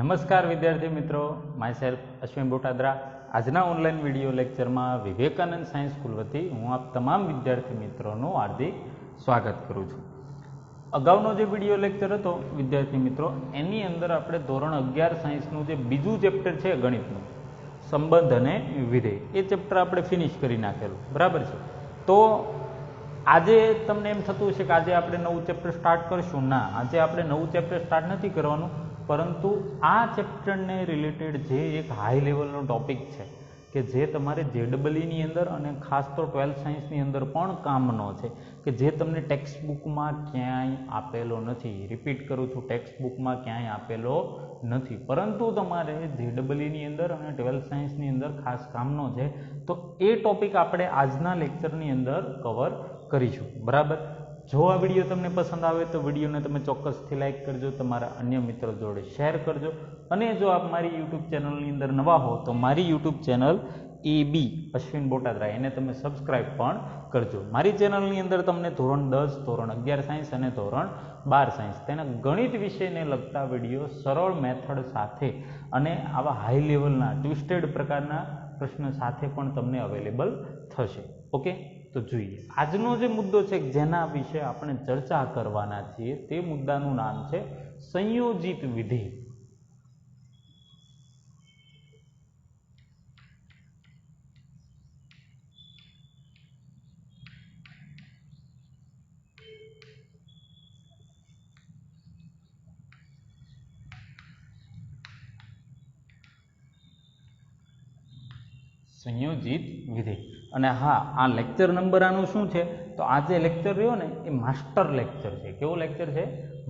નમસ્કાર વિદ્યાર્થી મિત્રો, માય સેલ્ફ અશ્વિન બોટાદરા। આજના ઓનલાઈન વિડીયો લેક્ચરમાં વિવેકાનંદ સાયન્સ સ્કૂલ વતી હું આપ તમામ વિદ્યાર્થી મિત્રોનું હાર્દિક સ્વાગત કરું છું। અગાઉનો જે વિડીયો લેક્ચર હતો વિદ્યાર્થી મિત્રો, એની અંદર આપણે ધોરણ 11 સાયન્સનું જે બીજું ચેપ્ટર છે ગણિતનું, સંબંધ અને વિધેય, એ ચેપ્ટર આપણે ફિનિશ કરી નાખેલું, બરાબર છે। તો આજે તમને એમ થતું હશે કે આજે આપણે નવું ચેપ્ટર સ્ટાર્ટ કરીશું। ના, આજે આપણે નવું ચેપ્ટર સ્ટાર્ટ નથી કરવાનું, પરંતુ આ ચેપ્ટરને રિલેટેડ જે એક હાઈ લેવલનો ટોપિક છે કે જે તમારે જેડબલઈની અંદર અને ખાસ તો 12th સાયન્સની અંદર પણ કામનો છે, કે જે તમને ટેક્સ્ટ બુકમાં ક્યાંય આપેલો નથી। રિપીટ કરું છું, ટેક્સ્ટ બુકમાં ક્યાંય આપેલો નથી, પરંતુ તમારે જેડબલઈની અંદર અને 12th સાયન્સની અંદર ખાસ કામનો છે। તો એ ટોપિક આપણે આજના લેક્ચરની અંદર કવર કરીશું, બરાબર। જો આ વિડીયો તમને પસંદ આવે તો વિડીયોને તમે ચોક્કસથી લાઇક કરજો, તમારા અન્ય મિત્રો જોડે શેર કરજો, અને જો આપ મારી યુટ્યુબ ચેનલની અંદર નવા હો તો મારી યુટ્યુબ ચેનલ AB અશ્વિન બોટાદરા એને તમે સબસ્ક્રાઈબ પણ કરજો। મારી ચેનલની અંદર તમને ધોરણ 10, ધોરણ 11 સાયન્સ અને ધોરણ 12 સાયન્સ તેના ગણિત વિષયને લગતા વિડીયો સરળ મેથડ સાથે અને આવા હાઈ લેવલના ટ્વિસ્ટેડ પ્રકારના પ્રશ્ન સાથે પણ તમને અવેલેબલ થશે। ઓકે, તો જોઈએ આજનો જે મુદ્દો છે જેના વિશે આપણે ચર્ચા કરવાના છીએ તે મુદ્દાનું નામ છે સંયોજિત વિધેય। સંયોજિત વિધેય। અને હા, આ લેક્ચર નંબર આનું શું છે? તો આ જે લેક્ચર રહ્યો ને એ માસ્ટર લેક્ચર છે। કેવો લેક્ચર છે?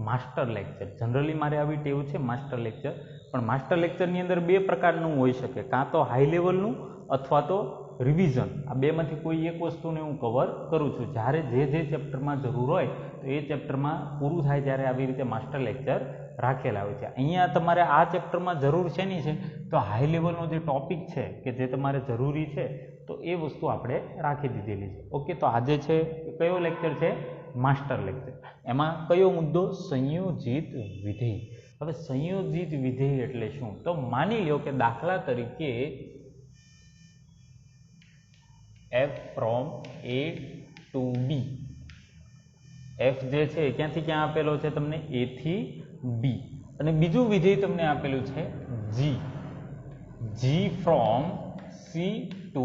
Master lecture. જનરલી મારે આવી ટેવ છે માસ્ટર લેક્ચર, પણ માસ્ટર લેક્ચરની અંદર બે પ્રકારનું હોઈ શકે, કાં તો હાઈ લેવલનું અથવા તો રિવિઝન। આ બેમાંથી કોઈ એક વસ્તુને હું કવર કરું છું। જ્યારે જે ચેપ્ટરમાં જરૂર હોય તો એ ચેપ્ટરમાં પૂરું થાય ત્યારે આવી રીતે માસ્ટર લેક્ચર રાખેલા હોય છે। અહીંયા તમારે આ ચેપ્ટરમાં જરૂર શેની છે? તો હાઈ લેવલનો જે ટોપિક છે કે જે તમારે જરૂરી છે, તો એ વસ્તુ આપણે રાખી દીધેલી છે। ઓકે, તો આજે છે કયો લેક્ચર છે? Master lecture. એમાં કયો મુદ્દો? સંયોજિત વિધેય। હવે સંયોજિત વિધેય એટલે શું? તો માની લો કે દાખલા તરીકે f from a to b, f જે છે ક્યાંથી ક્યાં આપેલો છે તમને? a થી b, અને બીજું વિધેય તમને આપેલું છે g from c to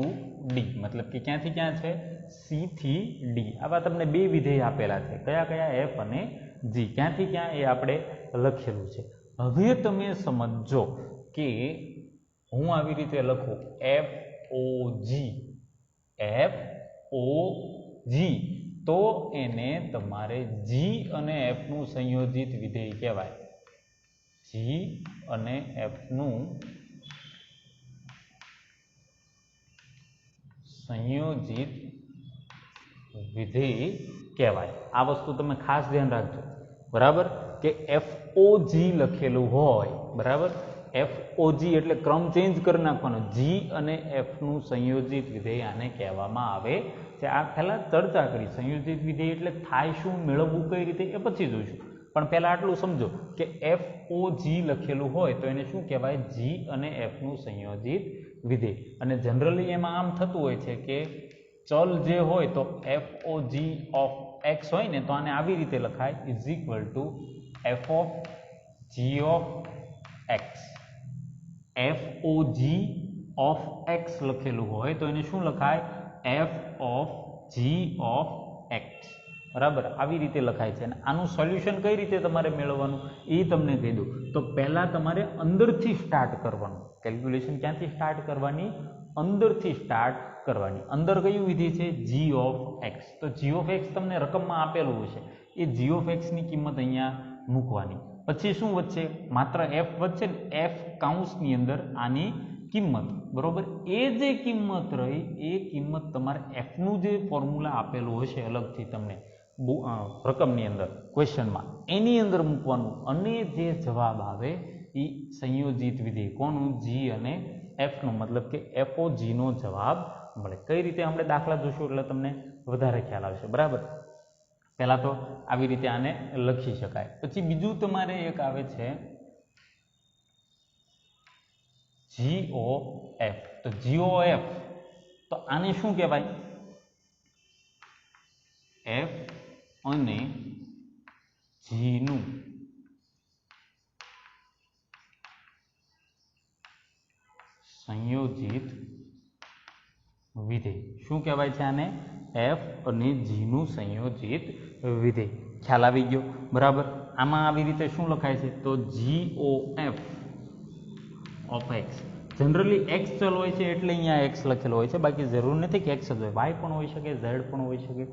d, મતલબ કે ક્યાંથી ક્યાં છે? c થી d। આવા તમને બે વિધેય આપેલા છે, કયા કયા? f અને g। ક્યાંથી ક્યાં એ આપણે લખેલું છે। હવે તમે સમજો કે હું આવી રીતે લખું FOG, તો એને તમારે g અને f નું સંયોજિત વિધેય કહેવાય। g અને f નું સંયોજિત વિધેય કહેવાય। આ વસ્તુ તમે ખાસ ધ્યાન રાખજો, બરાબર, કે FOG લખેલું હોય, બરાબર, FOG એટલે ક્રમ ચેન્જ કરી નાખવાનો, g અને f નું સંયોજિત વિધેય આને કહેવામાં આવે છે। આ પહેલા ચર્ચા કરી, સંયોજિત વિધેય એટલે થાય શું, મેળવવું કઈ રીતે, એ પછી જોઈશું, પણ પહેલા આટલું સમજો કે FOG લખેલું હોય તો એને શું કહેવાય? g અને f નું સંયોજિત વિધેય। અને જનરલી એમાં આમ થતું હોય છે કે ચલ જે હોય તો FOG of x હોય ને, તો આને આવી રીતે લખાય is equal to f of g of x। FOG of x લખેલું હોય તો એને શું લખાય? f of g of x, બરાબર, આવી રીતે લખાય છે। અને આનું સોલ્યુશન કઈ રીતે તમારે મેળવવાનું એ તમને કહી દઉં। તો પહેલા તમારે અંદરથી સ્ટાર્ટ કરવાનું, કેલ્ક્યુલેશન ક્યાંથી સ્ટાર્ટ કરવાની? અંદરથી સ્ટાર્ટ કરવાની। અંદર કયું વિધેય છે? g of x। તો g of x તમને રકમમાં આપેલું હશે, એ g of x ની કિંમત અહીંયા મૂકવાની। પછી શું વધશે? માત્ર f વધશે ને, f કાઉન્સની અંદર આની કિંમત, બરોબર, એ જે કિંમત રહી એ કિંમત તમારે f નું જે ફોર્મ્યુલા આપેલું હશે અલગથી તમને રકમની અંદર ક્વેશ્ચનમાં, એની અંદર મૂકવાનું, અને જે જવાબ આવે એ સંયોજિત વિધેય કોનું? g અને f નું, મતલબ કે FOG નો જવાબ મળે। કઈ રીતે આપણે દાખલા જોશું એટલે તમને વધારે ખ્યાલ આવશે, બરાબર। પહેલા તો આવી રીતે આને લખી શકાય। પછી બીજું તમારે એક આવે છે GOF. તો GOF તો આને શું કહેવાય? F અને G નું સંયોજિત વિધેય. શું કહેવાય છે આને? F અને G નું સંયોજિત વિધેય. ખ્યાલ આવી ગયો? બરાબર. આમાં આવી રીતે શું લખાય છે? તો GOF of x. Generally x ચલ હોય છે એટલે અહીંયા x લખેલો હોય છે, બાકી જરૂર નથી કે x જ હોય, y પણ હોઈ શકે, z પણ હોઈ શકે,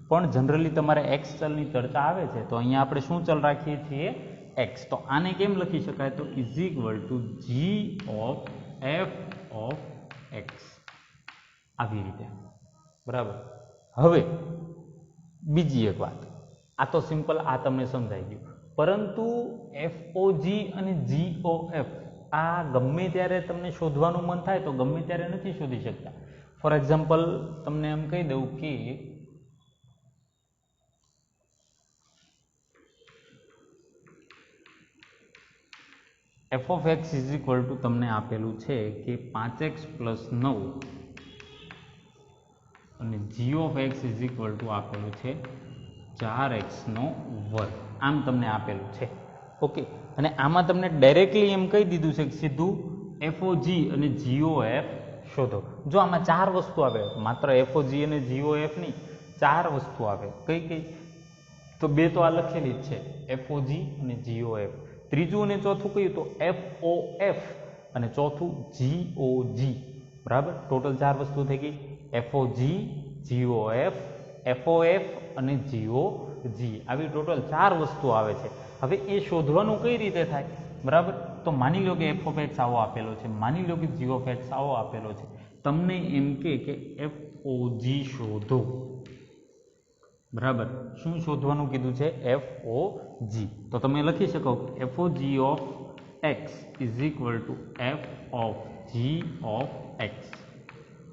પણ જનરલી તમારે x ચલની ચર્ચા આવે છે તો અહીંયા આપણે શું ચલ રાખીએ છીએ? x. તો આને કેમ લખી શકાય? તો is equal to G of f of x. આવી રીતે. બરાબર. હવે બીજી એક વાત, આ તો સિમ્પલ, આ તમને સમજાઈ ગયું, પરંતુ FOG અને GOF આ ગમે ત્યારે તમને શોધવાનું મન થાય તો ગમે ત્યારે નથી શોધી શકતા. ફોર એક્ઝામ્પલ તમને એમ કહી દઉં કે f of x is equal to તમને આપેલું છે કે 5x પ્લસ 9 અને g of x is equal to આપેલું છે 4x નો વર્ગ. આમ તમને આપેલું છે. ઓકે. અને આમાં તમને ડાયરેક્ટલી એમ કહી દીધું છે કે સીધું FOG અને GOF શોધો. જો આમાં ચાર વસ્તુ આવે, માત્ર FOG અને GOF નહીં, ચાર વસ્તુ આવે. કઈ કઈ? તો બે તો આ લખેલી જ છે, FOG અને GOF. ત્રીજું અને ચોથું કયું? તો FOF અને ચોથું GOG. બરાબર. ટોટલ ચાર વસ્તુ થઈ ગઈ. FOG, GOF, FOF અને GOG. આવી ટોટલ ચાર વસ્તુ આવે છે. હવે એ શોધવાનું કઈ રીતે થાય? બરાબર. તો માની લો કે f of x આવો આપેલો છે, માની લો કે g of x આવો આપેલો છે, તમને એમ કે FOG શોધો. બરાબર. શું શોધવાનું કીધું છે? FOG. તો તમે લખી શકો FOG of x is equal to f of g of x.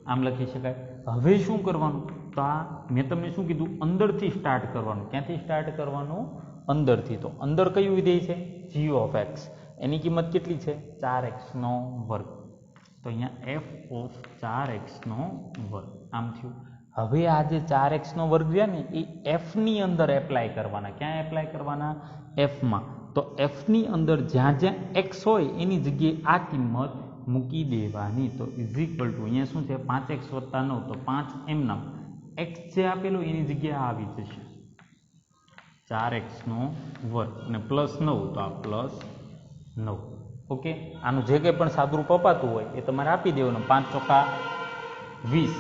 આમ લખી શકાય. હવે શું કરવાનું? તો આ મેં તમને શું કીધું? અંદરથી સ્ટાર્ટ કરવાનું. ક્યાંથી સ્ટાર્ટ કરવાનું? અંદરથી. તો અંદર કયું વિધેય છે? g of x. એની કિંમત કેટલી છે? 4x નો વર્ગ. તો અહીંયા f of 4x નો વર્ગ. આમ થયું. હવે આ જે 4x નો વર્ગ છે ને એ f ની અંદર એપ્લાય કરવાના. ક્યાં એપ્લાય કરવાના? f માં. તો f ની અંદર જ્યાં જ્યાં x હોય એની જગ્યાએ આ કિંમત મૂકી દેવાની. તો ઇઝ ઇક્વલ ટુ અહીંયા શું છે? 5x વત્તા 9. તો 5 એમ નામ x જે આપેલું એની જગ્યાએ આવી જશે 4x નો વર્ગ અને પ્લસ 9. તો આ પ્લસ 9. ઓકે. આનું જે કંઈ પણ સાદુરૂપ અપાતું હોય એ તમારે આપી દેવાનું. 5 ચોકા 20,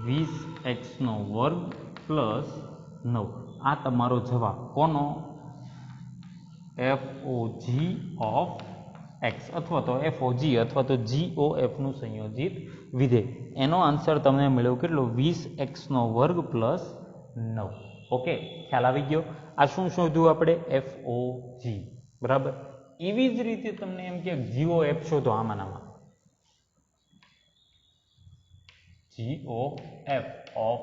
20x નો વર્ગ પ્લસ 9. આ તમારો જવાબ. કોનો? FOG ઓફ x અથવા તો FOG અથવા તો GOF નું સંયોજિત વિધેય. એનો આન્સર તમને મળ્યો કેટલો? 20x નો વર્ગ પ્લસ 9. ઓકે. ખ્યાલ આવી ગયો? આ શું શોધ્યું આપણે? FOG. બરાબર. એવી જ રીતે તમને એમ કે GOF શોધો. આમાં GOF of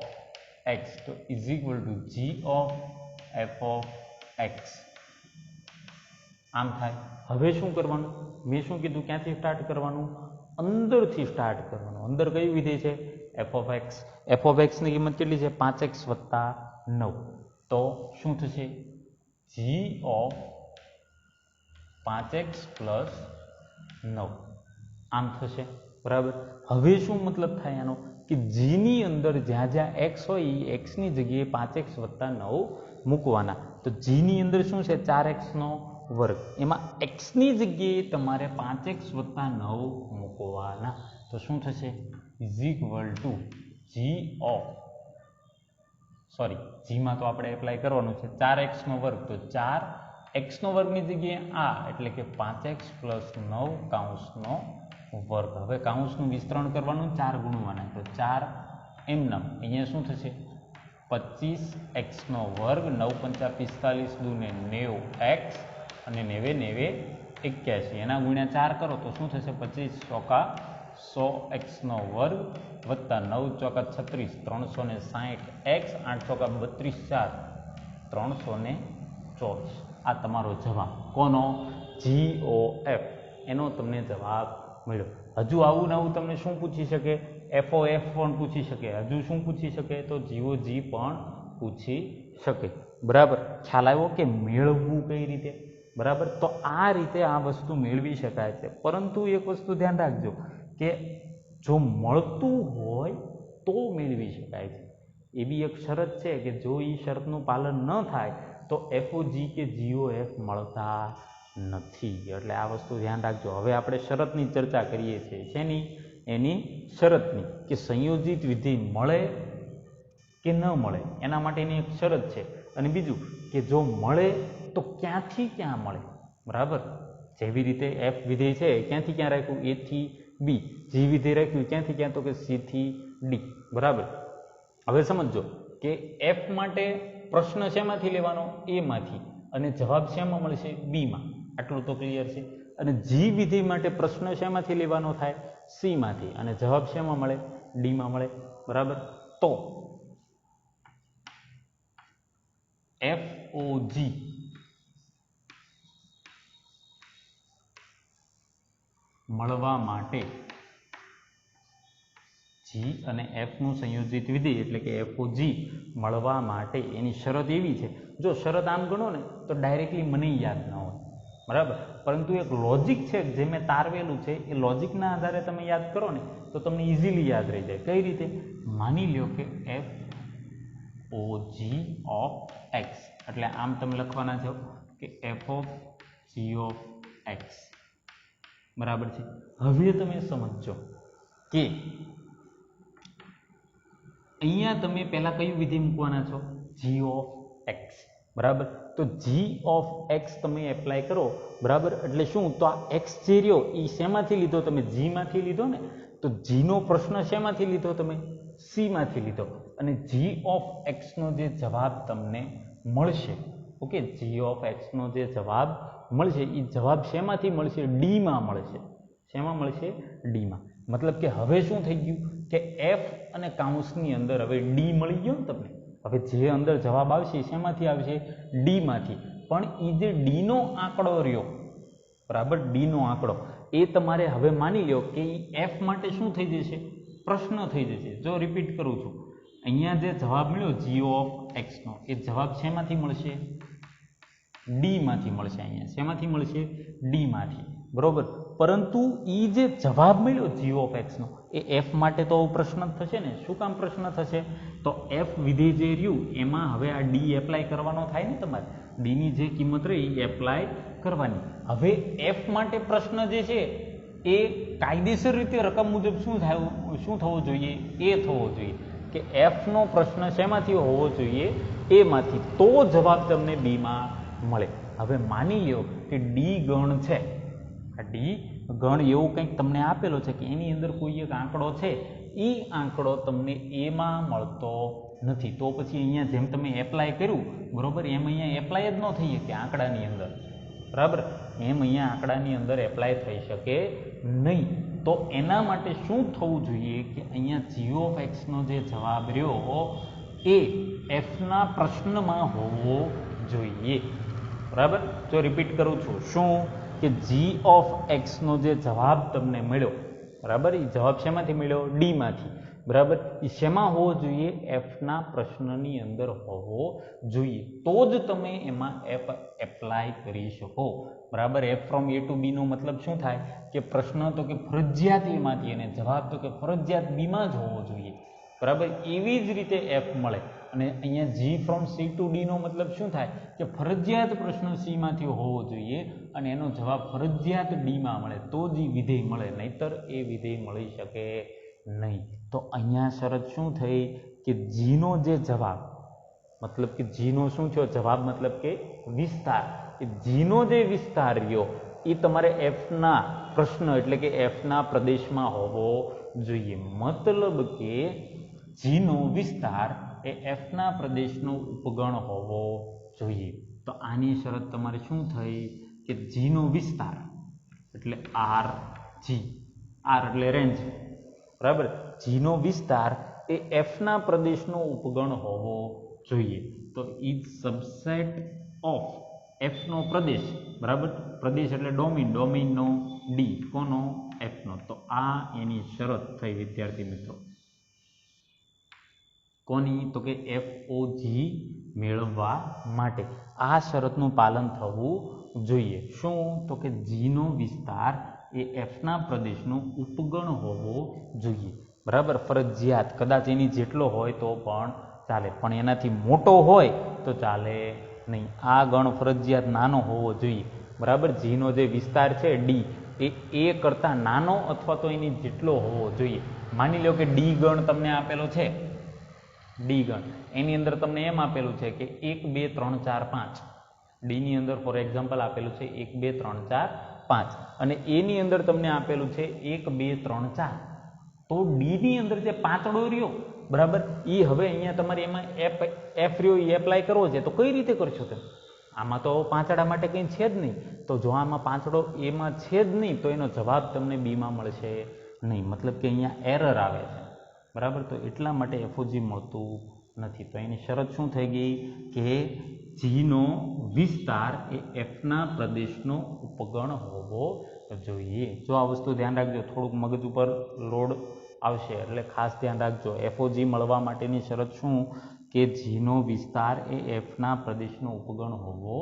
x તો is equal to G of f of x. આમ થાય. હવે શું કરવાનું? મેં શું કીધું? ક્યાંથી સ્ટાર્ટ કરવાનું? અંદરથી સ્ટાર્ટ કરવાનું. અંદર કયું વિધેય છે? f of x. f of x ની કિંમત કેટલી છે? 5x વત્તા 9. તો શું થશે? g of 5x plus 9. આમ થશે. બરાબર. હવે શું મતલબ થાય આનો? કે g ની અંદર જ્યાં જ્યાં x હોય એ x ની જગ્યાએ 5x વત્તા 9 મૂકવાના. તો g ની અંદર શું છે? 4x નો વર્ગ. એમાં x ની જગ્યાએ તમારે 5x વત્તા 9 મૂકવાના. તો શું થશે? ઇઝ ઇક્વલ ટુ g માં તો આપણે એપ્લાય કરવાનું છે 4x નો વર્ગ. તો 4x નો વર્ગની જગ્યાએ આ એટલે કે 5x પ્લસ 9 કૌંસનો વર્ગ. હવે કૌંસનું વિસ્તરણ કરવાનું, 4 ગુણવાના. તો 4 એમ નામ. અહીંયા શું થશે? 25x નો વર્ગ. 9 પંચા 45 દૂને 90x અને 90 81. એના ગુણ્યા 4 કરો તો શું થશે? 25 ચોકા 100x નો વર્ગ વત્તા 9 ચોકા 36 360x. 8 ચોકા 32 4 324. આ તમારો જવાબ. કોનો? GOF. એનો તમને જવાબ મળ્યો. હજુ આવું ને આવું તમને શું પૂછી શકે? FOF પણ પૂછી શકે. હજુ શું પૂછી શકે? તો GOG પણ પૂછી શકે. બરાબર, ખ્યાલ આવ્યો કે મેળવવું કઈ રીતે? બરાબર, તો આ રીતે આ વસ્તુ મેળવી શકાય છે. પરંતુ એક વસ્તુ ધ્યાન રાખજો કે જો મળતું હોય તો મેળવી શકાય છે. એ બી એક શરત છે કે જો એ શરતનું પાલન ન થાય તો FOG કે GOF મળતા નથી. એટલે આ વસ્તુ ધ્યાન રાખજો. હવે આપણે શરતની ચર્ચા કરીએ છીએ. શેની? એની શરતની, કે સંયોજિત વિધેય મળે કે ન મળે એના માટેની એક શરત છે. અને બીજું કે જો મળે તો ક્યાંથી ક્યાં મળે. બરાબર, જેવી રીતે F વિધેય છે ક્યાંથી ક્યાં રાખ્યું? A થી B. G વિધેય રાખ્યું ક્યાંથી ક્યાં? તો કે C થી D. બરાબર, હવે સમજો કે F માટે પ્રશ્ન શેમાંથી લેવાનો? A માંથી, અને જવાબ શેમાં મળશે? B માં. આટલું તો ક્લિયર છે. અને G વિધેય માટે પ્રશ્ન શેમાંથી લેવાનો થાય? C માંથી, અને જવાબ શેમાં મળે? D માં મળે. બરાબર, તો FOG મળવા માટે G અને F નું સંયોજિત વિધેય એટલે કે FOG મળવા માટે એની શરત એવી છે. જો શરત આમ ગણો ને તો ડાયરેક્ટલી મને યાદ ન હોય. બરાબર, પરંતુ એક લોજિક છે જે મેં તારવેલું છે. એ લોજિકના આધારે તમે યાદ કરો ને તો તમને ઇઝીલી યાદ રહી જાય. કઈ રીતે? માની લ્યો કે FOG ઓફ X, એટલે આમ તમે લખવાના છો કે FOG ઓફ X. બરાબર છે. હવે તમે સમજો કે અહીંયા તમે પહેલા કયું વિધેય મૂકવાના છો? G of X. બરાબર, તો G ઓફ X તમે એપ્લાય કરો. બરાબર, એટલે શું? તો આ X જે રહ્યો એ શેમાંથી લીધો? તમે G માંથી લીધો ને. તો G નો પ્રશ્ન શેમાંથી લીધો? તમે C માંથી લીધો. અને G ઓફ X નો જે જવાબ તમને મળશે, ઓકે, G ઓફ X નો જે જવાબ મળશે એ જવાબ શેમાંથી મળશે? D માં મળશે. શેમાં મળશે? D માં. મતલબ કે હવે શું થઈ ગયું કે F અને કાઉન્સની અંદર હવે D મળી ગયો ને તમને. હવે જે અંદર જવાબ આવશે શેમાંથી આવશે? D માંથી. પણ એ જે D નો આંકડો રહ્યો, બરાબર, D નો આંકડો એ તમારે હવે માની લો કે F માટે શું થઈ જશે? પ્રશ્ન થઈ જશે. જો રિપીટ કરું છું, અહીંયા જે જવાબ મળ્યો G ઓફ X નો એ જવાબ શેમાંથી મળશે? D માંથી મળશે. અહીંયા શેમાંથી મળશે? D માંથી. બરોબર, પરંતુ એ જે જવાબ મળ્યો G ઓફ X નો એ F માટે તો પ્રશ્ન જ થશે ને. શું કામ પ્રશ્ન થશે? તો F વિધેય જે રહ્યું એમાં હવે આ D એપ્લાય કરવાનો થાય ને તમારે. D ની જે કિંમત રહી એ એપ્લાય કરવાની. હવે F માટે પ્રશ્ન જે છે એ કાયદેસર રીતે રકમ મુજબ શું થવો જોઈએ? એ થવો જોઈએ કે F નો પ્રશ્ન શેમાંથી હોવો જોઈએ? એ માંથી. તો જવાબ તમને B માં મળે. હવે માની લ્યો કે D ગણ છે. આ D ગણ એવું કંઈક તમને આપેલો છે કે એની અંદર કોઈ એક આંકડો છે, એ આંકડો તમને એમાં મળતો નથી. તો પછી અહીંયા જેમ તમે એપ્લાય કર્યું, બરોબર, એમ અહીંયા એપ્લાય જ ન થઈ શકે આંકડાની અંદર. બરાબર, એમ અહીંયા આંકડાની અંદર એપ્લાય થઈ શકે નહીં. તો એના માટે શું થવું જોઈએ કે અહીંયા G ઓફ X નો જે જવાબ રહ્યો એ F ના પ્રશ્નમાં હોવો જોઈએ. બરાબર, જો રિપીટ કરું છું, શું કે G ઓફ X નો જે જવાબ તમને મળ્યો, બરાબર, એ જવાબ શેમાંથી મળ્યો? D માંથી. બરાબર, એ શેમાં હોવો જોઈએ? F ના પ્રશ્નની અંદર હોવો જોઈએ. તો જ તમે એમાં F એપ્લાય કરી શકો. બરાબર, F from A to B નો મતલબ શું થાય કે પ્રશ્ન તો કે ફરજિયાત એમાંથી અને જવાબ તો કે ફરજિયાત B માં જ હોવો જોઈએ. બરાબર, એવી જ રીતે F મળે. અને અહીંયા G from C to D નો મતલબ શું થાય કે ફરજિયાત પ્રશ્ન C માંથી હોવો જોઈએ અને એનો જવાબ ફરજિયાત D માં મળે તો જ વિધેય મળે, નહીતર એ વિધેય મળી શકે નહીં. તો અહીંયા શરત શું થઈ કે G નો જે જવાબ, મતલબ કે G નો શું થયો જવાબ? મતલબ કે વિસ્તાર. G નો જે વિસ્તાર રહ્યો એ તમારે F ના પ્રશ્ન એટલે કે F ના પ્રદેશમાં હોવો જોઈએ. મતલબ કે G નો વિસ્તાર એ F ના પ્રદેશનો ઉપગણ હોવો જોઈએ. તો આની શરત તમારે શું થઈ કે G નો વિસ્તાર એટલે RG, R એટલે રેન્જ, બરાબર, G નો વિસ્તાર એ F ના પ્રદેશનો ઉપગણ હોવો જોઈએ. તો ઇઝ સબસેટ ઓફ F નો પ્રદેશ, બરાબર, પ્રદેશ એટલે ડોમેઇન, ડોમેઇનનો ડી કોનો એફનો. તો આ એની શરત થઈ વિદ્યાર્થી મિત્રો. કોની? તો કે FOG મેળવવા માટે આ શરતનું પાલન થવું જોઈએ. શું? તો કે જીનો વિસ્તાર એ એફના પ્રદેશનો ઉપગણ હોવો જોઈએ. બરાબર, ફરજિયાત. કદાચ એની જેટલો હોય તો પણ ચાલે, પણ એનાથી મોટો હોય તો ચાલે નહીં. આ ગણ ફરજિયાત નાનો હોવો જોઈએ. બરાબર, જીનો જે વિસ્તાર છે ડી એ કરતાં નાનો અથવા તો એની જેટલો હોવો જોઈએ. માની લો કે ડી ગણ તમને આપેલો છે. ડી ગણ એની અંદર તમને એમ આપેલું છે કે 1 2 3 4 5. ડીની અંદર ફોર એક્ઝામ્પલ આપેલું છે 1 2 3 4 5 અને એની અંદર તમને આપેલું છે 1 2 3 4. તો ડીની અંદર જે પાંચડો રહ્યો, બરાબર, એ હવે અહીંયા તમારે એમાં એફ રહ્યો એ એપ્લાય કરવો છે. તો કઈ રીતે કરશો તમે? આમાં તો પાંચડા માટે કંઈ છે જ નહીં. તો જો આમાં પાંચડો એમાં છે જ નહીં તો એનો જવાબ તમને બીમાં મળશે નહીં. મતલબ કે અહીંયા એરર આવે છે. બરાબર, તો એટલા માટે FOG મળતું નથી. તો એની શરત શું થઈ ગઈ કે જીનો વિસ્તાર એ એફના પ્રદેશનો ઉપગણ હોવો જોઈએ. જો આ વસ્તુ ધ્યાન રાખજો, થોડુંક મગજ ઉપર લોડ આવશે એટલે ખાસ ધ્યાન રાખજો. FOG મળવા માટેની શરત શું કે જીનો વિસ્તાર એ એફના પ્રદેશનો ઉપગણ હોવો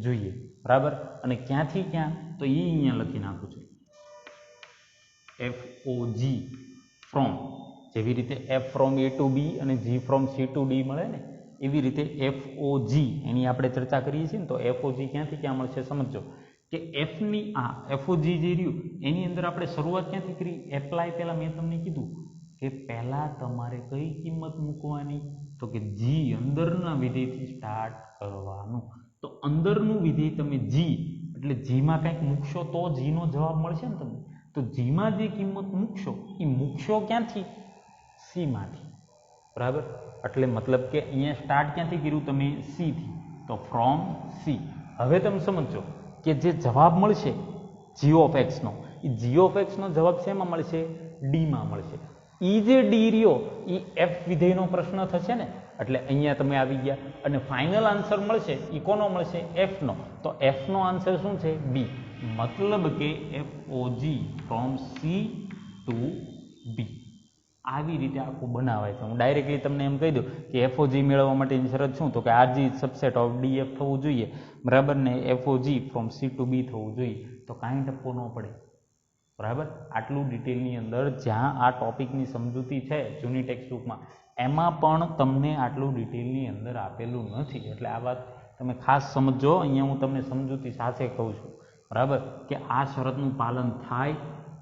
જોઈએ. બરાબર, અને ક્યાંથી ક્યાં? તો એ અહીંયા લખી નાખું છું. FOG ફ્રોમ, જેવી રીતે F from A to B અને G from C to D મળે ને, એવી રીતે FOG એની આપણે ચર્ચા કરીએ છીએ ને. તો FOG ક્યાંથી ક્યાં મળશે સમજો કે એફની આ FOG જે રહ્યું એની અંદર આપણે શરૂઆત ક્યાંથી કરી? એપ્લાય પહેલાં મેં તમને કીધું કે પહેલાં તમારે કઈ કિંમત મૂકવાની? તો કે G અંદરના વિધેયથી સ્ટાર્ટ કરવાનું. તો અંદરનું વિધેય તમે G એટલે Gમાં કંઈક મૂકશો તો Gનો જવાબ મળશે ને તમને. તો Gમાં જે કિંમત મૂકશો એ મૂકશો ક્યાંથી? C માંથી. બરાબર, એટલે મતલબ કે અહીંયા સ્ટાર્ટ ક્યાંથી કર્યું તમે? C થી. તો ફ્રોમ C. હવે તમે સમજો કે જે જવાબ મળશે g ઓફ x નો, એ g ઓફ x નો જવાબ શેમાં મળશે? D માં મળશે. એ જે D રહ્યો એ F વિધેયનો પ્રશ્ન થશે ને, એટલે અહીંયા તમે આવી ગયા અને ફાઇનલ આન્સર મળશે એ કોનો મળશે? F નો. તો F નો આન્સર શું છે? B. મતલબ કે FOG from C to B. આવી રીતે આખું બનાવાય છે. હું ડાયરેક્ટલી તમને એમ કહી દઉં કે FOG મેળવવા માટેની શરત શું? તો કે RG સબસેટ ઓફ DF થવું જોઈએ. બરાબર ને, FOG from C to B થવું જોઈએ. તો કાંઈ ટપ્પો ન પડે. બરાબર, આટલું ડિટેલની અંદર જ્યાં આ ટોપિકની સમજૂતી છે જૂની ટેક્સ્ટબુકમાં એમાં પણ તમને આટલું ડિટેલની અંદર આપેલું નથી. એટલે આ વાત તમે ખાસ સમજો. અહીંયા હું તમને સમજૂતી સાથે કહું છું. બરાબર, કે આ શરતનું પાલન થાય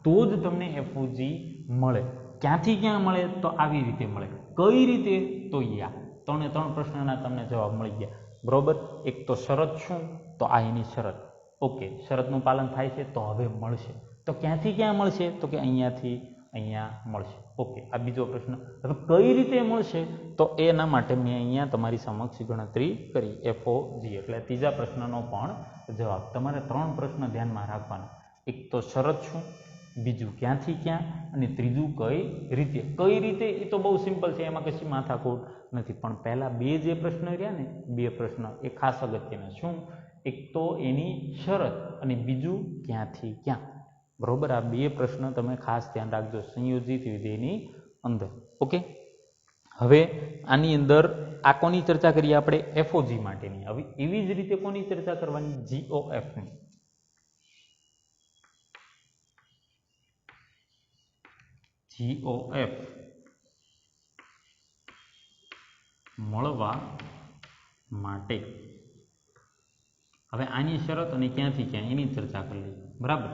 તો જ તમને FOG મળે. ક્યાંથી ક્યાં મળે? તો આવી રીતે મળે. કઈ રીતે? તો ત્રણે ત્રણ પ્રશ્નના તમને જવાબ મળી ગયા. બરોબર, એક તો શરત શું? તો આ એની શરત. ઓકે, શરતનું પાલન થાય છે તો હવે મળશે. તો ક્યાંથી ક્યાં મળશે? તો કે અહીંયાથી અહીંયા મળશે. ઓકે, આ બીજો પ્રશ્ન. હવે કઈ રીતે મળશે? તો એના માટે મેં અહીંયા તમારી સમક્ષ ગણતરી કરી FOG. એટલે ત્રીજા પ્રશ્નનો પણ જવાબ. તમારે ત્રણ પ્રશ્ન ધ્યાનમાં રાખવાના. એક તો શરત શું, બીજું ક્યાંથી ક્યાં, અને ત્રીજું કઈ રીતે. કઈ રીતે એ તો બહુ સિમ્પલ છે, એમાં કશી માથાકૂટ નથી. પણ પહેલા બે જે પ્રશ્ન રહ્યા ને, બે પ્રશ્ન એ ખાસ અગત્યના. શું? એક તો એની શરત અને બીજું ક્યાંથી ક્યાં. બરોબર, આ બે પ્રશ્ન તમે ખાસ ધ્યાન રાખજો સંયોજિત વિધેયની અંદર. ઓકે, હવે આની અંદર આ કોની ચર્ચા કરીએ આપણે? FOG માટેની. હવે એવી જ રીતે કોની ચર્ચા કરવાની? GOF ની. GOF મળવા માટે હવે આની શરત અને ક્યાંથી ક્યાં એની ચર્ચા કરી લઈએ. બરાબર,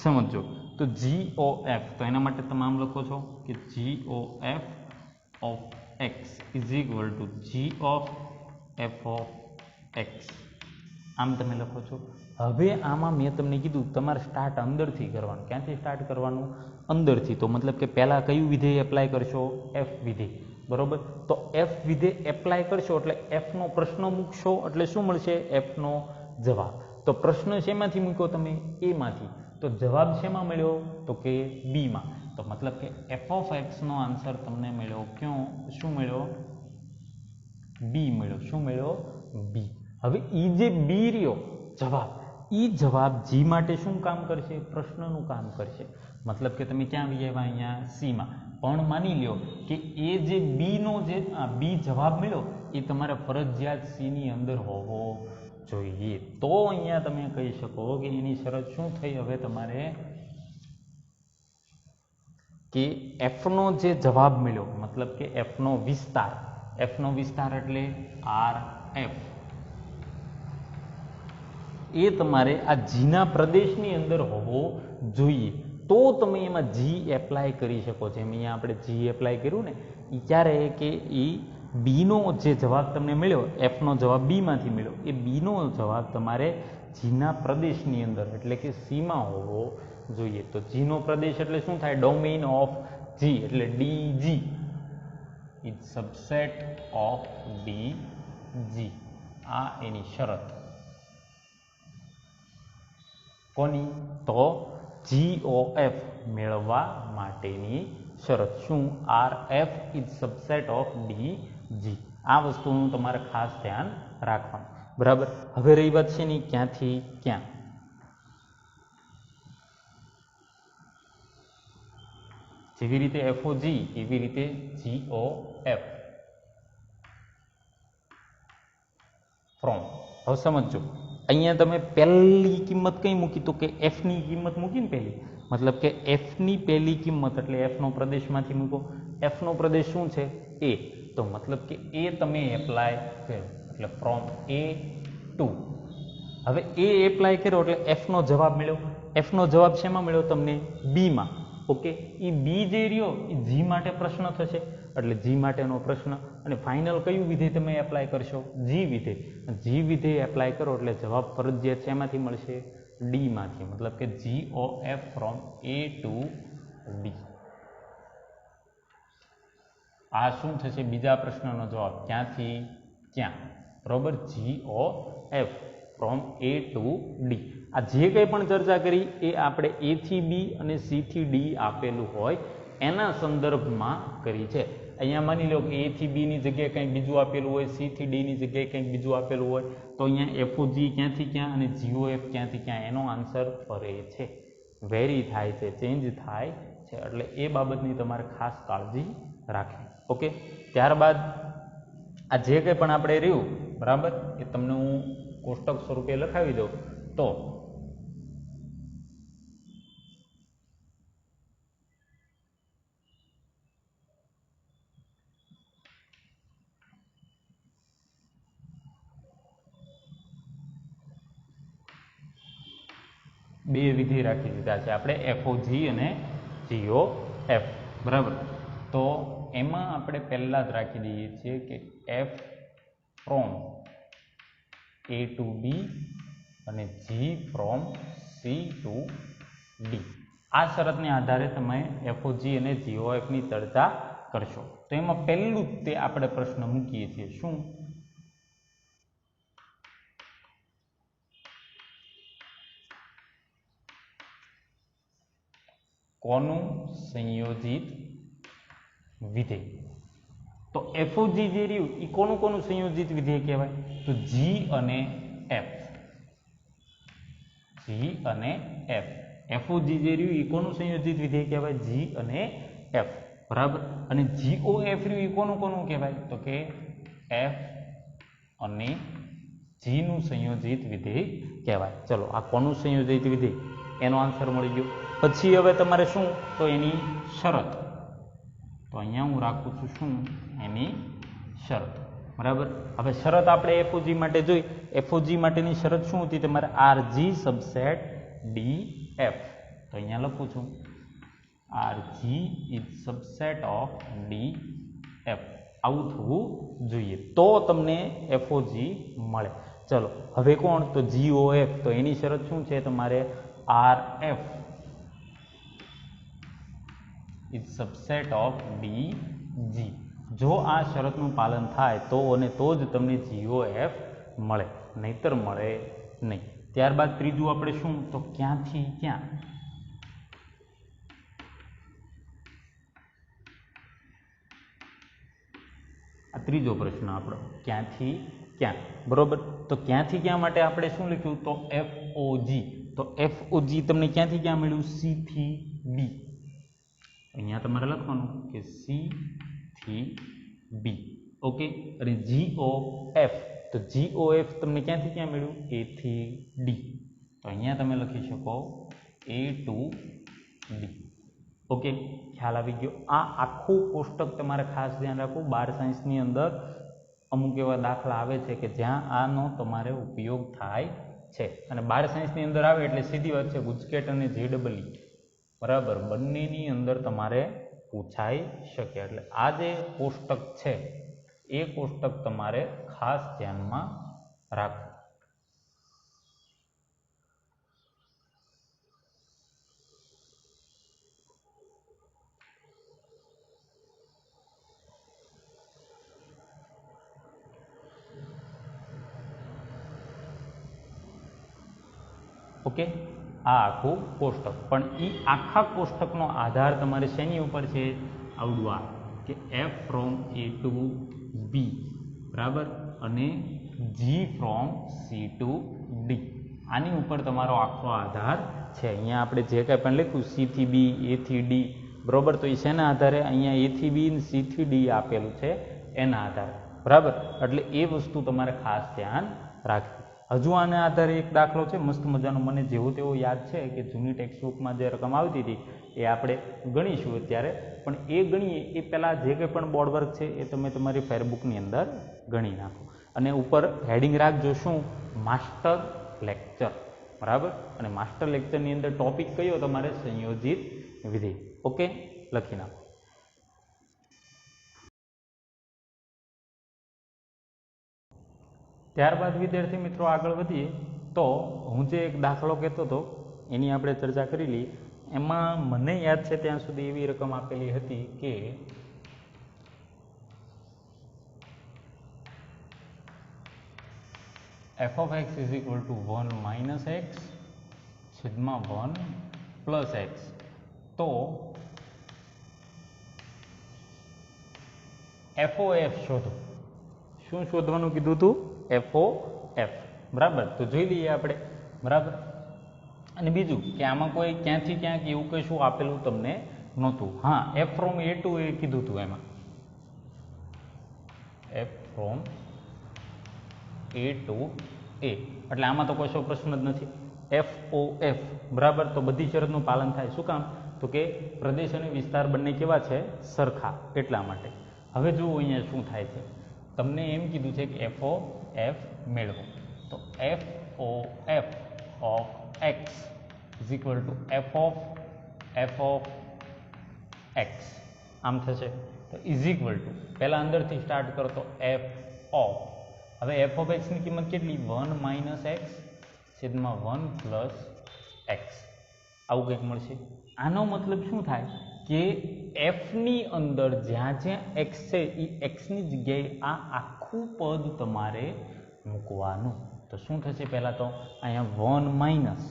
સમજો. તો GOF, તો એના માટે તમે આમ લખો છો કે GOF of x is equal to G of F of x. આમ તમે લખો છો. હવે આમાં મેં તમને કીધું તમારે સ્ટાર્ટ અંદરથી કરવાનું. ક્યાંથી સ્ટાર્ટ કરવાનું? અંદરથી. તો મતલબ કે પહેલાં કયું વિધેય એપ્લાય કરશો? F વિધેય. બરોબર, તો F વિધેય એપ્લાય કરશો એટલે Fનો પ્રશ્ન મૂકશો એટલે શું મળશે? Fનો જવાબ. તો પ્રશ્ન શેમાંથી મૂક્યો તમે? એમાંથી. તો જવાબ શેમાં મળ્યો? તો કે બીમાં. તો મતલબ કે F ઓફ x નો આન્સર તમને મળ્યો ક્યાં? શું મળ્યો? બી મળ્યો. શું મળ્યો? બી. હવે એ જે બી રહ્યો જવાબ એ જવાબ જી માટે શું કામ કરશે? પ્રશ્નનું કામ કરશે. મતલબ કે તમે ક્યાં આવી આવ્યા? અહીંયા સીમાં. પણ માની લ્યો કે એ જે બીનો જે બી જવાબ મળ્યો એ તમારે ફરજિયાત સીની અંદર હોવો જોઈએ. તો અહીંયા તમે કહી શકો કે એની શરત શું થઈ? હવે તમારે કે એફનો જે જવાબ મળ્યો, મતલબ કે એફનો વિસ્તાર એટલે આર એફ, એ તમારે આ જીના પ્રદેશની અંદર હોવો જોઈએ. તો તમે એમાં જી એપ્લાય કરી શકો. જેમ અહીંયા આપણે જી એપ્લાય કર્યું ને એ ક્યારે કે એ બીનો જે જવાબ તમને મળ્યો, એફનો જવાબ બીમાંથી મળ્યો, એ બીનો જવાબ તમારે જીના પ્રદેશની અંદર એટલે કે સીમાં હોવો જોઈએ. તો જીનો પ્રદેશ એટલે શું થાય? ડોમેઇન ઓફ જી એટલે DG is subset of DG. આ એની શરત કોની? તો GOF મેળવવા માટેની શરત. શું? RF is subset of DG. આ વસ્તુનું તમારે ખાસ ધ્યાન રાખવાનું. બરાબર. હવે રહી વાત છે ને ક્યાંથી ક્યાં. જેવી રીતે FOG એવી રીતે GOF ફ્રોમ. હવે સમજો અહીંયા તમે પહેલી કિંમત કઈ મૂકી? તો કે એફ ની કિંમત મૂકી ને પહેલી. મતલબ કે એફ ની પહેલી કિંમત એટલે એફ નો પ્રદેશમાંથી મૂકો. એફ નો પ્રદેશ શું છે? એ. તો મતલબ કે એ તમે એપ્લાય કર્યો એટલે ફ્રોમ એ ટુ. હવે એ એપ્લાય કર્યો એટલે એફ નો જવાબ મળ્યો. એફ નો જવાબ શેમાં મળ્યો તમને? બી માં. ઓકે. એ બી જે રહ્યો એ જી માટે પ્રશ્ન થશે એટલે જી માટેનો પ્રશ્ન. અને ફાઇનલ કયું વિધેય તમે એપ્લાય કરશો? જી વિધેય. જી વિધેય એપ્લાય કરો એટલે જવાબ ફરજિયાત શેમાંથી મળશે? ડી માંથી. મતલબ કે GOF from A to D. આ શું થશે? બીજા પ્રશ્નનો જવાબ. ક્યાંથી ક્યાં. બરોબર. GOF from A to D. આ જે કંઈ પણ ચર્ચા કરી એ આપણે એ થી બી અને સી થી ડી આપેલું હોય એના સંદર્ભમાં કરી છે. અહીંયા માની લો કે એ થી બી ની જગ્યાએ કંઈક બીજું આપેલું હોય, સી થી ડી ની જગ્યાએ કંઈક બીજું આપેલું હોય, તો અહીંયા FOG ક્યાંથી ક્યાં અને GOF ક્યાંથી ક્યાં એનો આન્સર ફરે છે, વેરી થાય છે, ચેન્જ થાય છે. એટલે એ બાબતની તમારે ખાસ કાળજી રાખવી. ઓકે. ત્યારબાદ આ જે કંઈ પણ આપણે રહ્યું બરાબર એ તમને હું કોષ્ટક સ્વરૂપે લખાવી દઉં. તો બે વિધિ રાખી દીધા છે આપણે, FOG અને GOF. બરાબર. તો એમાં આપણે પહેલા જ રાખી દઈએ છીએ કે F from A to B અને G from C to D. આ શરતને આધારે તમે FOG અને GOF ની ચર્ચા કરશો. તો એમાં પહેલું તે આપણે પ્રશ્ન મૂકીએ છીએ. શું? કોનું સંયોજિત વિધેય? તો FOG જે રહ્યું એ કોનું સંયોજિત વિધેય કહેવાય? તો G અને F. G અને F. FOG જે રહ્યું એ કોનું સંયોજિત વિધેય કહેવાય? G અને F. બરાબર. અને GOF રહ્યું એ કોનું કહેવાય? તો કે F અને G નું સંયોજિત વિધેય કહેવાય. ચલો, આ કોનું સંયોજિત વિધેય એનો આન્સર મળી ગયો. પછી હવે તમારે શું? તો એની શરત. તો અહીંયા હું રાખું છું શું? એની શરત. બરાબર. હવે શરત આપણે FOG માટે જોઈ. FOG માટેની શરત શું હતી? તમારે RG સબસેટ DF. તો અહીંયા લખું છું RG is subset of DF. આવું થવું જોઈએ તો તમને FOG મળે. ચલો, હવે કોણ? તો GOF. તો એની શરત શું છે? તમારે RF is subset of DG. જો આ શરતનું પાલન થાય તો અને તો જ તમને GOF મળે, નહીતર મળે નહીં. ત્યારબાદ ત્રીજું આપણે શું? તો ક્યાંથી ક્યાં. આ ત્રીજો પ્રશ્ન આપણો, ક્યાંથી ક્યાં. બરોબર. તો ક્યાંથી ક્યાં માટે આપણે શું લખ્યું? તો FOG, તો FOG તમને ક્યાંથી ક્યાં મળ્યું? C થી D. અહીંયા તમારે લખવાનું કે C થી B. ઓકે, અને GOF, તો GOF તમને ક્યાંથી ક્યાં મળ્યું? A થી D. તો અહીંયા તમે લખી શકો A to D. ઓકે, ખ્યાલ આવી ગયો. આ આખું કોષ્ટક તમારે ખાસ ધ્યાન રાખવું. 12 સાયન્સની અંદર અમુક એવા દાખલા આવે છે કે જ્યાં આનો તમારે ઉપયોગ થાય છે, અને 12 સાયન્સની અંદર આવે એટલે સીધી વાત છે ગુજકેટ અને JEE બરાબર બંનેની અંદર તમારે પૂછાઈ શકે. એટલે આ જે કોષ્ટક છે એ કોષ્ટક તમારે ખાસ ધ્યાનમાં રાખવું. ઓકે, આ આખું કોષ્ટક, પણ એ આખા કોષ્ટકનો આધાર તમારે શેની ઉપર છે? આવડું આ કે F from A to B બરાબર, અને G from C to D. આની ઉપર તમારો આખો આધાર છે. અહીંયા આપણે જે કંઈ પણ લખ્યું C થી B, A થી D બરાબર, તો એ શેના આધારે? અહીંયા A થી B અને C થી D આપેલું છે એના આધારે બરાબર. એટલે એ વસ્તુ તમારે ખાસ ધ્યાન રાખવી. હજુ આના આધારે એક દાખલો છે મસ્ત મજાનો, મને જેવો તેવો યાદ છે કે જૂની ટેક્સ્ટબુકમાં જે રકમ આવતી હતી એ આપણે ગણીશું અત્યારે, પણ એ ગણીએ એ પહેલાં જે કંઈ પણ બોર્ડ વર્ક છે એ તમે તમારી ફેરબુકની અંદર ગણી નાખો. અને ઉપર હેડિંગ રાખજો શું? માસ્ટર લેક્ચર બરાબર. અને માસ્ટર લેક્ચરની અંદર ટોપિક કયો તમારે? સંયોજિત વિધેય. ઓકે, લખી નાખો. ત્યારબાદ વિદ્યાર્થી મિત્રો આગળ વધીએ તો હું જે એક દાખલો કહેતો હતો એની આપણે ચર્ચા કરી લઈએ. એમાં મને યાદ છે ત્યાં સુધી એવી રકમ આપેલી હતી કે f of x is equal to 1 minus x છેદમાં 1 plus x. તો FOF શોધો. શું શોધવાનું કીધું હતું? FOF બરાબર. તો જોઈ લઈએ આપણે બરાબર. અને બીજું કે આમાં કોઈ ક્યાંથી ક્યાંક એવું કશું આપેલું તમને નહોતું. હા, F from A to A કીધું હતું. એમાં F from A to A એટલે આમાં તો કશો પ્રશ્ન જ નથી. FOF બરાબર, તો બધી શરતનું પાલન થાય. શું કામ? તો કે પ્રદેશ અને વિસ્તાર બંને કેવા છે? સરખા, એટલા માટે. હવે જુઓ અહીંયા શું થાય છે. તમને એમ કીધું છે કે FOF મેળવો, તો FOF of x is equal to f of x આમ થશે. તો is equal to પહેલા અંદરથી સ્ટાર્ટ કરો તો f of, હવે f of x ની કિંમત કેટલી? 1 minus x છેદમાં 1 plus x આવું કંઈક મળશે. આનો મતલબ શું થાય કે f ની અંદર જ્યાં જ્યાં x છે એ x ની જગ્યાએ આ આખું પદ તમારે મૂકવાનું. તો શું થશે? પહેલાં તો અહીંયા 1 માઇનસ,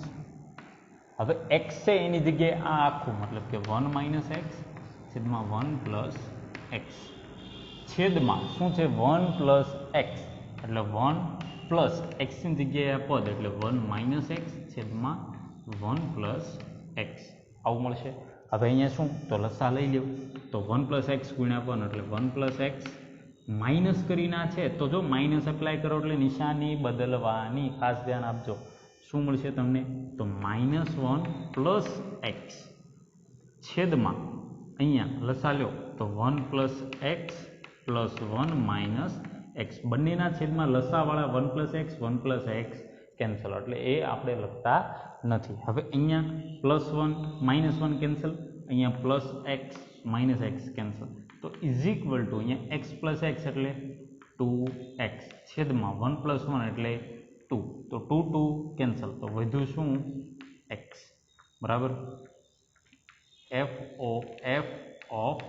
હવે x છે એની જગ્યાએ આ આખું, મતલબ કે 1 માઇનસ એક્સ છેદમાં 1 પ્લસ એક્સ છેદમાં શું છે? 1 પ્લસ એક્સ એટલે 1 પ્લસ એક્સની જગ્યાએ આ પદ એટલે 1 માઇનસ એક્સ છેદમાં 1 પ્લસ એક્સ આવું મળશે. હવે અહીંયા શું? તો લસા લઈ લ્યો. તો 1 પ્લસ એક્સ ગુણ્યા 1 એટલે 1 પ્લસ એક્સ માઇનસ કરીને છે. તો જો માઇનસ એપ્લાય કરો એટલે નિશાની બદલવાની, ખાસ ધ્યાન આપજો. શું મળશે તમને? તો -1 પ્લસ એક્સ છેદમાં અહીંયા લસા લ્યો તો 1 plus x plus 1 minus x બંનેના છેદમાં લસાવાળા 1 plus x 1 plus x cancel, એટલે એ આપણે લખતા નથી. હવે અહીંયા +1 -1 કેન્સલ, અહીંયા plus x minus x cancel. તો ઇઝ ઇક્વલ ટુ અહીંયા એક્સ પ્લસ એક્સ એટલે 2x છેદમાં 1 પ્લસ 1 એટલે 2, તો 2 કેન્સલ, તો વધ્યું શું? x બરાબર. FOF of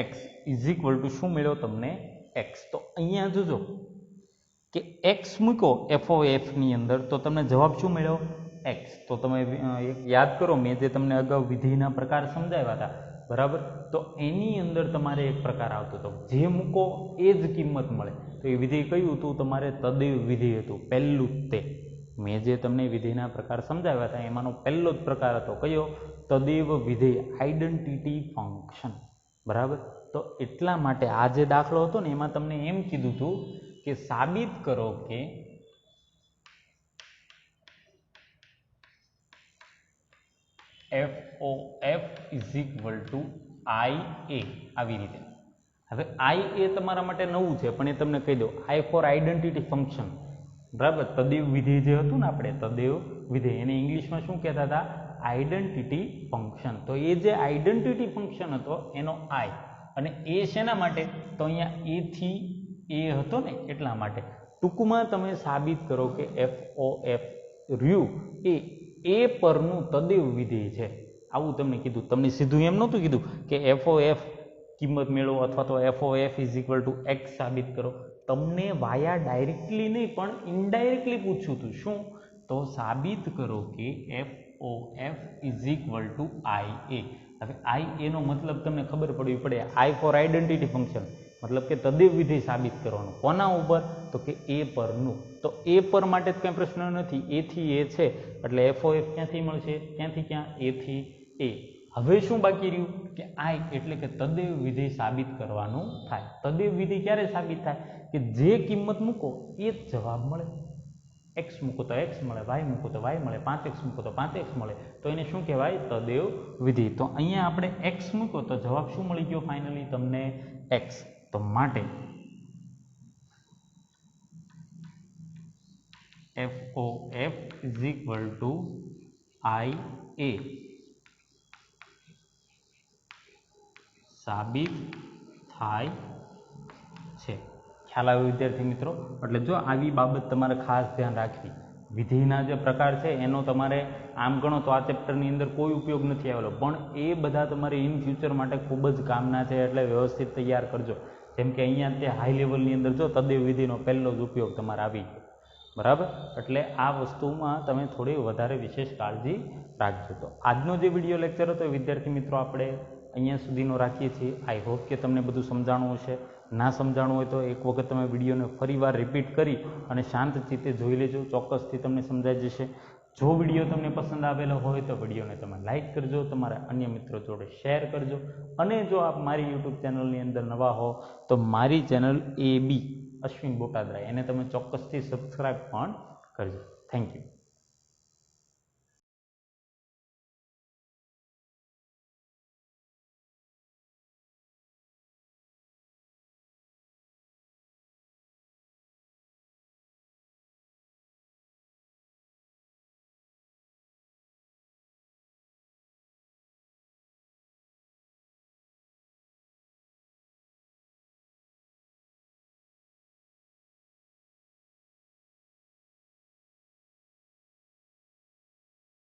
x is equal to શું મળ્યો તમને? x. તો અહીંયા જોજો કે x મૂકો FOF ની અંદર તો તમને જવાબ શું મળ્યો? x. તો તમે યાદ કરો મેં જે તમને અગાઉ વિધેયના પ્રકાર સમજાવ્યા હતા બરાબર, તો એની અંદર તમારે એક પ્રકાર આવતો હતો, જે મૂકો એ જ કિંમત મળે. તો એ વિધેય કયું હતું? તમારે તદૈવ વિધેય હતું, પહેલું તે મેં જે તમને વિધેયના પ્રકાર સમજાવ્યા હતા એમાંનો પહેલો જ પ્રકાર હતો કયો? તદેવ વિધેય, આઈડેન્ટિટી ફંક્શન. બરાબર. તો એટલા માટે આ જે દાખલો હતો ને એમાં તમને એમ કીધું હતું કે સાબિત કરો કે FOF is equal to IA, આવી રીતે. હવે IA તમારા માટે નવું છે પણ એ તમને કહી દો. I for identity function. બરાબર. તદેવ વિધેય જે હતું ને આપણે તદેવ વિધેય એને ઇંગ્લિશમાં શું કહેતા હતા? Identity function. તો એ જે આઈડેન્ટિટી ફંક્શન હતો એનો I અને એ શેના માટે? તો અહીંયા A થી A હતો ને એટલા માટે. ટૂંકમાં તમે સાબિત કરો કે FOF રહ્યુ એ પરનું તદેવ વિધેય છે. આવું તમને કીધું. તમને સીધું એમ નહોતું કીધું કે FOF કિંમત મેળવો અથવા તો FOF is equal to X સાબિત કરો. તમને વાયા ડાયરેક્ટલી નહીં પણ ઇનડાયરેક્ટલી પૂછ્યું હતું. શું? તો સાબિત કરો કે FOF is equal to IA. હવે IA નો મતલબ તમને ખબર પડવી પડે. I ફોર આઈડેન્ટિટી ફંક્શન મતલબ કે તદેવ વિધેય સાબિત કરવાનું. કોના ઉપર? તો કે A પરનું. તો A પર માટે જ કંઈ પ્રશ્ન નથી. A થી A છે એટલે FOF ક્યાંથી મળશે? ક્યાંથી ક્યાં? A થી A. હવે શું બાકી રહ્યું કે I એટલે કે તદેવ વિધેય સાબિત કરવાનું થાય. તદેવ વિધેય ક્યારે સાબિત થાય? કે જે કિંમત મૂકો એ જ જવાબ મળે. X મૂકો તો X મળે, Y મૂકો તો Y મળે, 5X મૂકો તો 5X મળે. તો એને શું કહેવાય? તદેવ વિધેય. તો અહીંયા આપણે X મૂકો તો જવાબ શું મળી ગયો ફાઇનલી તમને? X. તો માટે FOF is equal to IA સાબિત થાય છે. ખ્યાલ આવ્યો વિદ્યાર્થી મિત્રો? એટલે જો આવી બાબત તમારે ખાસ ધ્યાન રાખવી. વિધેયના જે પ્રકાર છે એનો તમારે આમ ગણો તો આ ચેપ્ટરની અંદર કોઈ ઉપયોગ નથી આવેલો પણ એ બધા તમારે ઇન ફ્યુચર માટે ખૂબ જ કામના છે એટલે વ્યવસ્થિત તૈયાર કરજો. જેમ કે અહીંયા તે હાઈ લેવલની અંદર જો તદેવ વિધિનો પહેલો જ ઉપયોગ તમારે આવી ગયો. બરાબર. એટલે આ વસ્તુમાં તમે થોડી વધારે વિશેષ કાળજી રાખજો. તો આજનો જે વિડીયો લેક્ચર હતો વિદ્યાર્થી મિત્રો આપણે અહીંયા સુધીનો રાખીએ છીએ. આઈ હોપ કે તમને બધું સમજાણું હશે. ના સમજાણું હોય તો એક વખત તમે વિડીયોને ફરીવાર રિપીટ કરી અને શાંત ચિત્તે જોઈ લેજો. ચોક્કસથી તમને સમજાઈ જશે. જો વિડીયો તમને પસંદ આવેલો હોય તો વિડીયોને તમે લાઇક કરજો, તમારા અન્ય મિત્રો જોડે શેર કરજો અને જો આપ મારી યુટ્યુબ ચેનલની અંદર નવા હો તો મારી ચેનલ AB અશ્વિન બોટાદરા એને તમે ચોક્કસથી સબસ્ક્રાઈબ પણ કરજો. Thank you.